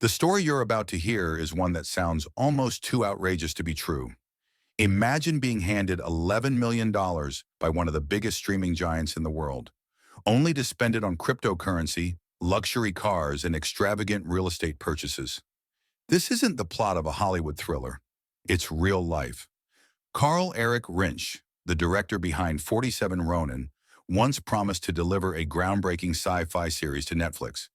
The story you're about to hear is one that sounds almost too outrageous to be true. Imagine being handed $11 million by one of the biggest streaming giants in the world, only to spend it on cryptocurrency, luxury cars, and extravagant real estate purchases. This isn't the plot of a Hollywood thriller. It's real life. Carl Erik Rinsch, the director behind 47 Ronin, once promised to deliver a groundbreaking sci-fi series to Netflix.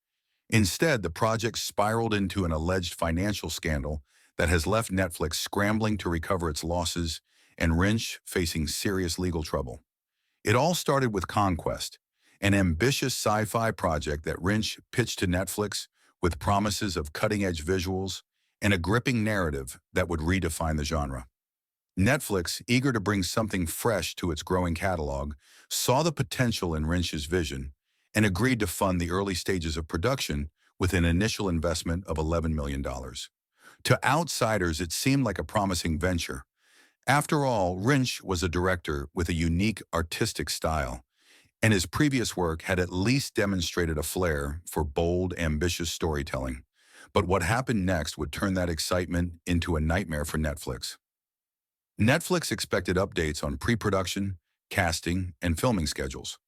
Instead, the project spiraled into an alleged financial scandal that has left Netflix scrambling to recover its losses and Rinsch facing serious legal trouble. It all started with Conquest, an ambitious sci-fi project that Rinsch pitched to Netflix with promises of cutting-edge visuals and a gripping narrative that would redefine the genre. Netflix, eager to bring something fresh to its growing catalog, saw the potential in Rinsch's vision and agreed to fund the early stages of production with an initial investment of $11 million. To outsiders, it seemed like a promising venture. After all, Rinsch was a director with a unique artistic style, and his previous work had at least demonstrated a flair for bold, ambitious storytelling. But what happened next would turn that excitement into a nightmare for Netflix. Netflix expected updates on pre-production, casting, and filming schedules.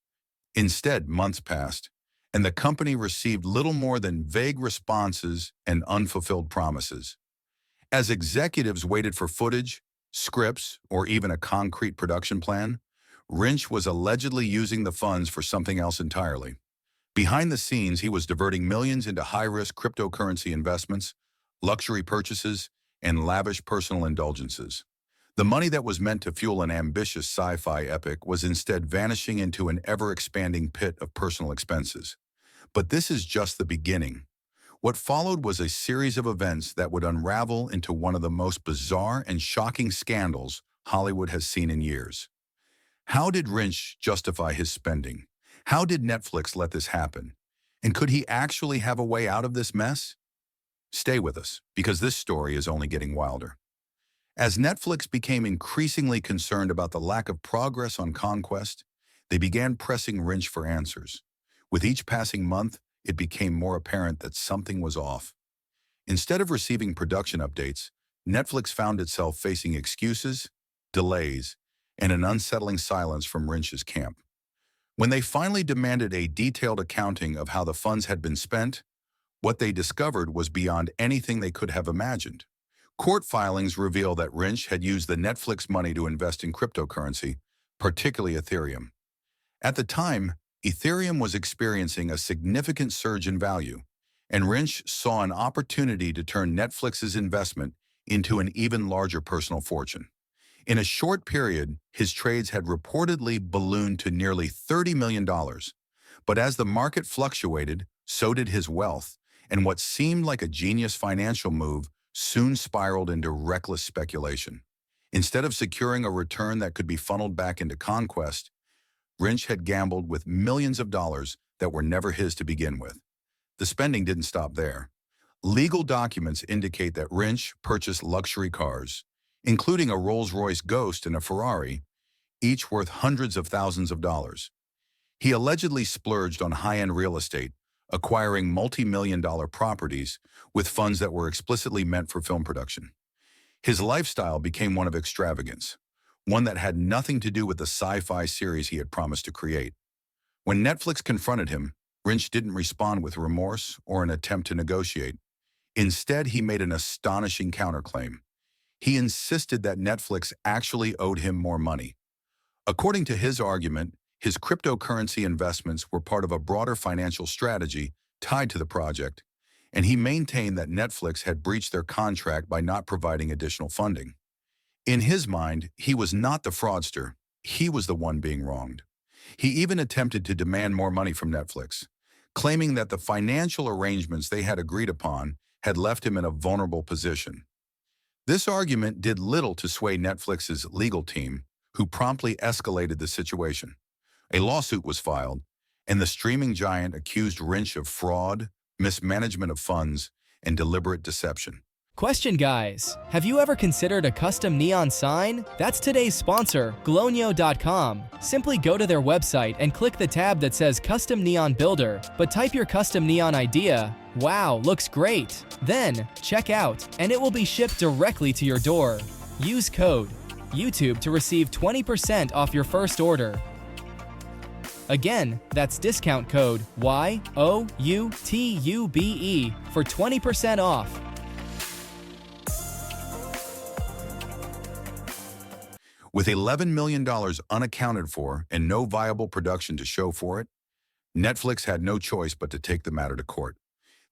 Instead, months passed, and the company received little more than vague responses and unfulfilled promises. As executives waited for footage, scripts, or even a concrete production plan, Rinsch was allegedly using the funds for something else entirely. Behind the scenes, he was diverting millions into high-risk cryptocurrency investments, luxury purchases, and lavish personal indulgences. The money that was meant to fuel an ambitious sci-fi epic was instead vanishing into an ever-expanding pit of personal expenses. But this is just the beginning. What followed was a series of events that would unravel into one of the most bizarre and shocking scandals Hollywood has seen in years. How did Rinsch justify his spending? How did Netflix let this happen? And could he actually have a way out of this mess? Stay with us, because this story is only getting wilder. As Netflix became increasingly concerned about the lack of progress on Conquest, they began pressing Rinsch for answers. With each passing month, it became more apparent that something was off. Instead of receiving production updates, Netflix found itself facing excuses, delays, and an unsettling silence from Rinsch's camp. When they finally demanded a detailed accounting of how the funds had been spent, what they discovered was beyond anything they could have imagined. Court filings reveal that Rinsch had used the Netflix money to invest in cryptocurrency, particularly Ethereum. At the time, Ethereum was experiencing a significant surge in value, and Rinsch saw an opportunity to turn Netflix's investment into an even larger personal fortune. In a short period, his trades had reportedly ballooned to nearly $30 million. But as the market fluctuated, so did his wealth, and what seemed like a genius financial move soon spiraled into reckless speculation. Instead of securing a return that could be funneled back into Conquest, Rinsch had gambled with millions of dollars that were never his to begin with. The spending didn't stop there. Legal documents indicate that Rinsch purchased luxury cars, including a Rolls-Royce Ghost and a Ferrari, each worth hundreds of thousands of dollars. He allegedly splurged on high-end real estate, acquiring multi-million-dollar properties with funds that were explicitly meant for film production. His lifestyle became one of extravagance, one that had nothing to do with the sci-fi series he had promised to create. When Netflix confronted him, Rinsch didn't respond with remorse or an attempt to negotiate. Instead, he made an astonishing counterclaim. He insisted that Netflix actually owed him more money. According to his argument, his cryptocurrency investments were part of a broader financial strategy tied to the project, and he maintained that Netflix had breached their contract by not providing additional funding. In his mind, he was not the fraudster, he was the one being wronged. He even attempted to demand more money from Netflix, claiming that the financial arrangements they had agreed upon had left him in a vulnerable position. This argument did little to sway Netflix's legal team, who promptly escalated the situation. A lawsuit was filed, and the streaming giant accused Rinsch of fraud, mismanagement of funds, and deliberate deception. Question guys, have you ever considered a custom neon sign? That's today's sponsor, Glowio.com. Simply go to their website and click the tab that says Custom Neon Builder, but type your custom neon idea. Wow, looks great. Then, check out, and it will be shipped directly to your door. Use code YouTube to receive 20% off your first order. Again, that's discount code YOUTUBE for 20% off. With $11 million unaccounted for and no viable production to show for it, Netflix had no choice but to take the matter to court.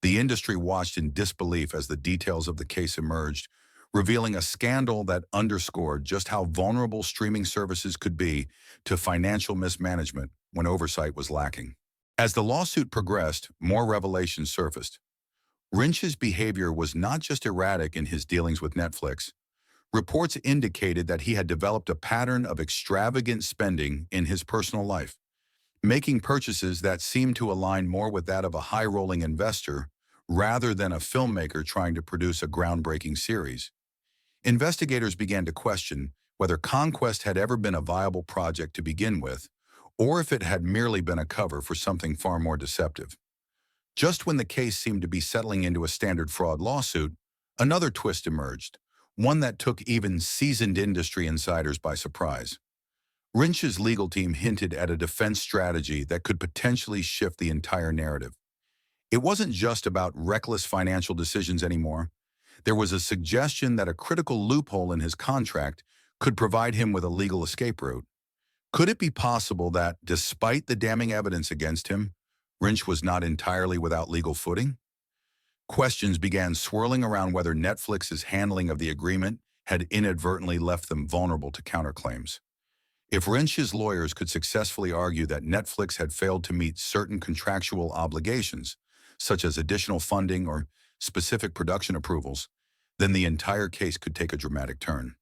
The industry watched in disbelief as the details of the case emerged, revealing a scandal that underscored just how vulnerable streaming services could be to financial mismanagement when oversight was lacking. As the lawsuit progressed, more revelations surfaced. Rinsch's behavior was not just erratic in his dealings with Netflix. Reports indicated that he had developed a pattern of extravagant spending in his personal life, making purchases that seemed to align more with that of a high-rolling investor rather than a filmmaker trying to produce a groundbreaking series. Investigators began to question whether Conquest had ever been a viable project to begin with, or if it had merely been a cover for something far more deceptive. Just when the case seemed to be settling into a standard fraud lawsuit, another twist emerged, one that took even seasoned industry insiders by surprise. Rinsch's legal team hinted at a defense strategy that could potentially shift the entire narrative. It wasn't just about reckless financial decisions anymore. There was a suggestion that a critical loophole in his contract could provide him with a legal escape route. Could it be possible that, despite the damning evidence against him, Rinsch was not entirely without legal footing? Questions began swirling around whether Netflix's handling of the agreement had inadvertently left them vulnerable to counterclaims. If Rinsch's lawyers could successfully argue that Netflix had failed to meet certain contractual obligations, such as additional funding or specific production approvals, then the entire case could take a dramatic turn.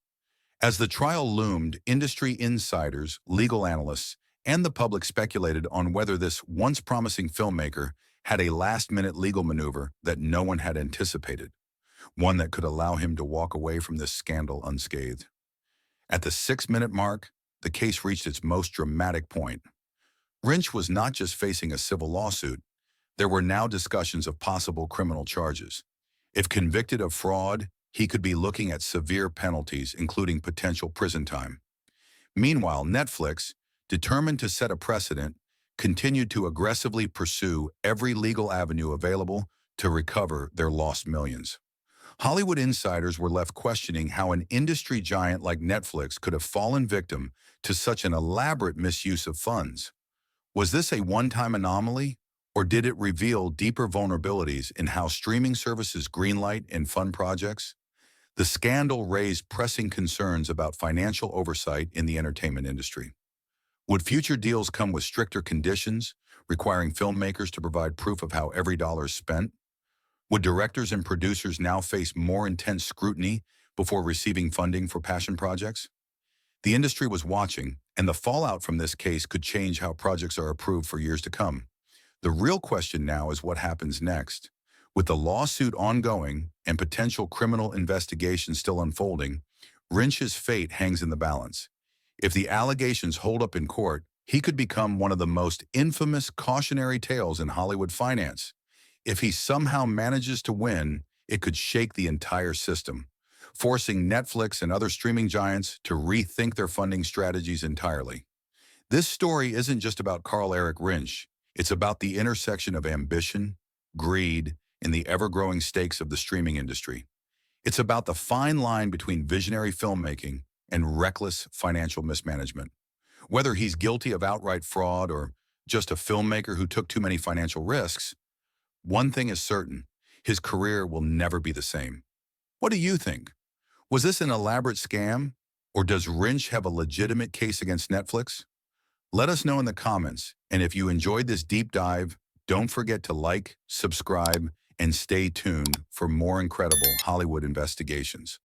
As the trial loomed, industry insiders, legal analysts, and the public speculated on whether this once promising filmmaker had a last-minute legal maneuver that no one had anticipated, one that could allow him to walk away from this scandal unscathed. At the 6-minute mark, the case reached its most dramatic point. Rinsch was not just facing a civil lawsuit. There were now discussions of possible criminal charges. If convicted of fraud, he could be looking at severe penalties, including potential prison time. Meanwhile, Netflix, determined to set a precedent, continued to aggressively pursue every legal avenue available to recover their lost millions. Hollywood insiders were left questioning how an industry giant like Netflix could have fallen victim to such an elaborate misuse of funds. Was this a one-time anomaly, or did it reveal deeper vulnerabilities in how streaming services greenlight and fund projects? The scandal raised pressing concerns about financial oversight in the entertainment industry. Would future deals come with stricter conditions, requiring filmmakers to provide proof of how every dollar is spent? Would directors and producers now face more intense scrutiny before receiving funding for passion projects? The industry was watching, and the fallout from this case could change how projects are approved for years to come. The real question now is what happens next. With the lawsuit ongoing and potential criminal investigations still unfolding, Rinsch's fate hangs in the balance. If the allegations hold up in court, he could become one of the most infamous cautionary tales in Hollywood finance. If he somehow manages to win, it could shake the entire system, forcing Netflix and other streaming giants to rethink their funding strategies entirely. This story isn't just about Carl Erik Rinsch. It's about the intersection of ambition, greed, and the ever-growing stakes of the streaming industry. It's about the fine line between visionary filmmaking and reckless financial mismanagement. Whether he's guilty of outright fraud or just a filmmaker who took too many financial risks, one thing is certain: his career will never be the same. What do you think? Was this an elaborate scam, or does Rinsch have a legitimate case against Netflix? Let us know in the comments, and if you enjoyed this deep dive, don't forget to like, subscribe, and stay tuned for more incredible Hollywood investigations.